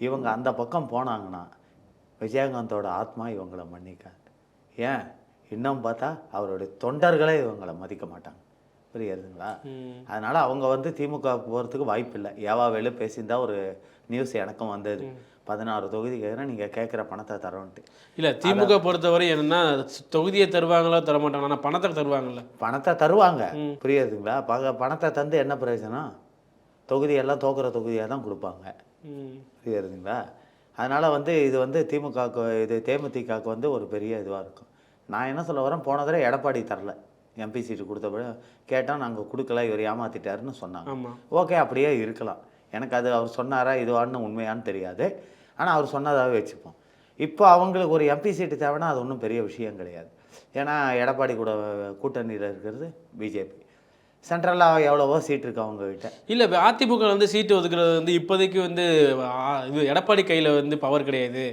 இவங்க அந்த பக்கம் போனாங்கன்னா விஜயகாந்தோட ஆத்மா இவங்கள மன்னிக்காது. ஏன் இன்னும் பார்த்தா அவருடைய தொண்டர்களே இவங்கள மதிக்க மாட்டாங்க. புரியுதுங்களா? அதனால் அவங்க வந்து திமுக போகிறதுக்கு வாய்ப்பு இல்லை. ஏவாவேலு பேசியிருந்தா ஒரு நியூஸ் எனக்கும் வந்தது. 16 தொகுதி கேட்குறேன், நீங்கள் கேட்குற பணத்தை தரோன்ட்டு. இல்லை, திமுக பொறுத்தவரை என்னன்னா தொகுதியை தருவாங்களோ தரமாட்டாங்க, ஆனால் பணத்தை தருவாங்கல்ல. பணத்தை தருவாங்க, புரியுதுங்களா? பணத்தை தந்து என்ன பிரயோஜனம்? தொகுதியெல்லாம் தோக்குற தொகுதியாக தான் கொடுப்பாங்க, புரியுதுங்களா? அதனால் வந்து இது வந்து திமுகவுக்கு, இது தேமுதிகவுக்கு வந்து ஒரு பெரிய இதுவாக இருக்கும். நான் என்ன சொல்ல வரேன், போன தடவை எடப்பாடி தரல எம்பி சீட்டு கொடுத்தப்ப கேட்டால் நாங்கள் கொடுக்கல, இவர் ஏமாற்றிட்டாருன்னு சொன்னாங்க. ஓகே, அப்படியே இருக்கலாம். எனக்கு அது அவர் சொன்னாரா இதுவான்னு உண்மையான்னு தெரியாது. ஆனால் அவர் சொன்னதாகவே வச்சுப்போம். இப்போ அவங்களுக்கு ஒரு எம்பி சீட்டு தேவைன்னா அது ஒன்றும் பெரிய விஷயம் கிடையாது. ஏன்னா எடப்பாடி கூட கூட்டணியில் இருக்கிறது பிஜேபி. சென்ட்ரலாக எவ்வளவோ சீட் இருக்கு அவங்ககிட்ட. இல்லை, அதிமுக வந்து சீட்டு ஒதுக்குறது வந்து இப்போதைக்கு வந்து இது எடப்பாடி கையில் வந்து பவர் கிடையாது.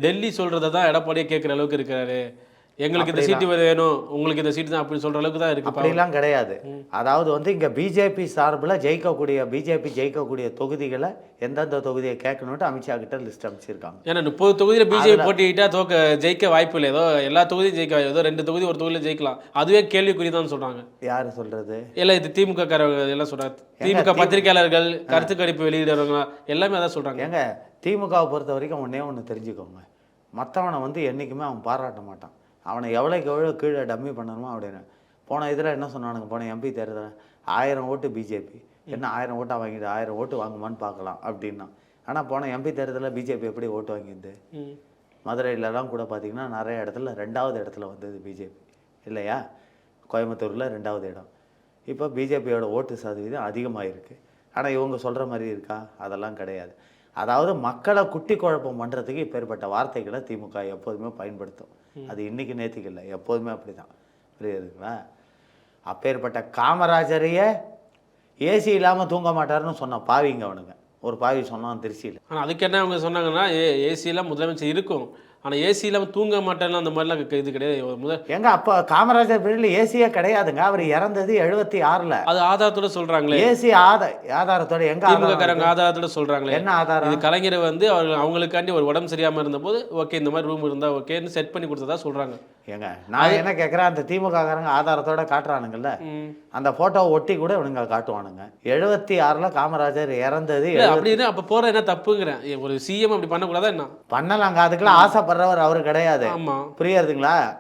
டெல்லி சொல்கிறத தான் எடப்பாடியே கேட்குற அளவுக்கு இருக்கிறாரு. எங்களுக்கு இந்த சீட்டு வேணும், உங்களுக்கு இந்த சீட்டு தான் அப்படின்னு சொல்கிற அளவுக்கு தான் இருக்குது. அப்படிலாம் கிடையாது. அதாவது வந்து இங்கே பிஜேபி சார்பில் பிஜேபி ஜெயிக்கக்கூடிய தொகுதிகளை எந்தெந்த தொகுதியை கேட்கணுன்ட்டு அமித்ஷா கிட்ட லிஸ்ட் அமைச்சிருக்காங்க. ஏன்னா 30 தொகுதியில் பிஜேபி போட்டிக்கிட்டா ஜெயிக்க வாய்ப்பு இல்லை. ஏதோ எல்லா தொகுதியும் ஜெயிக்க, ஏதோ 2 தொகுதி ஒரு தொகுதியில் ஜெயிக்கலாம். அதுவே கேள்விக்குறி தான் சொல்கிறாங்க. யார் சொல்கிறது? இல்லை, இது திமுக காரங்க எல்லாம் சொல்கிறாங்க. திமுக பத்திரிகையாளர்கள், கருத்து கணிப்பு வெளியிடுறவங்க எல்லாமே அதான் சொல்கிறாங்க. ஏங்க, திமுகவை பொறுத்த வரைக்கும் ஒன்று தெரிஞ்சுக்கோங்க, மற்றவனை வந்து என்றைக்குமே அவன் பாராட்ட மாட்டான். அவனை எவ்வளோக்கு எவ்வளோ கீழே டம்மி பண்ணணுமோ அப்படின்னு. போன இதில் என்ன சொன்னானுங்க, போன எம்பி தேர்தல் 1000 ஓட்டு பிஜேபி, என்ன 1000 ஓட்டாக வாங்கிட்டு 1000 ஓட்டு வாங்குமான்னு பார்க்கலாம் அப்படின்னா. ஆனால் போன எம்பி தேர்தலில் பிஜேபி எப்படி ஓட்டு வாங்கியிருது? மதுரையிலலாம் கூட பார்த்திங்கன்னா நிறைய இடத்துல 2வது இடத்துல வந்தது பிஜேபி இல்லையா? கோயம்புத்தூரில் 2வது இடம். இப்போ பிஜேபியோட ஓட்டு சதவீதம் அதிகமாக இருக்குது. ஆனால் இவங்க சொல்கிற மாதிரி இருக்கா? அதெல்லாம் கிடையாது. அதாவது மக்களை குட்டி குழப்பம் பண்ணுறதுக்கு இப்பேற்பட்ட வார்த்தைகளை திமுக எப்போதுமே பயன்படுத்தும். அது இன்றைக்கி நேற்றுக்கு இல்லை, எப்போதுமே அப்படி தான், புரியுதுங்களா? அப்பேற்பட்ட காமராஜரையே ஏசி இல்லாமல் தூங்க மாட்டாருன்னு சொன்ன பாவிங்க அவனுங்க. ஒரு பாவி சொன்னான் திருச்சியில். ஆனால் அதுக்கு என்ன அவங்க சொன்னாங்கன்னா, ஏசியெல்லாம் முதலமைச்சர் இருக்கும், ஆனால் ஏசி இல்லாமல் தூங்க மாட்டேன்னு அந்த மாதிரிலாம் இது கிடையாது. எங்க அப்போ காமராஜர் பீரியடில் ஏசியே கிடையாதுங்க. அவர் இறந்தது 76ல். அது ஆதாரத்தோட சொல்கிறாங்களே. ஏசி ஆதாரத்தோட எங்க திமுககாரங்க ஆதாரத்தோட சொல்கிறாங்களே. என்ன ஆதாரம்? இது கலைஞர் வந்து அவங்களுக்காண்டி ஒரு உடம்பு சரியாமல் இருந்தபோது ஓகே இந்த மாதிரி ரூம் இருந்தால் ஓகேன்னு செட் பண்ணி கொடுத்ததா சொல்கிறாங்க. ஏங்க, நான் என்ன கேட்குறேன், அந்த திமுககாரங்க ஆதாரத்தோட காட்டுறானுங்கல்ல, அந்த ஃபோட்டோவை ஒட்டி கூட இவனுங்க காட்டுவானுங்க. 76ல் காமராஜர் இறந்தது அப்படின்னு. அப்போ போகிற என்ன தப்புங்கிறேன், ஒரு சிஎம் அப்படி பண்ணக்கூடாதா என்ன? பண்ணலாங்க, அதுக்கெல்லாம் ஆசைப்படுறவர் அவரு கிடையாது. ஆமாம், புரியுதுங்களா?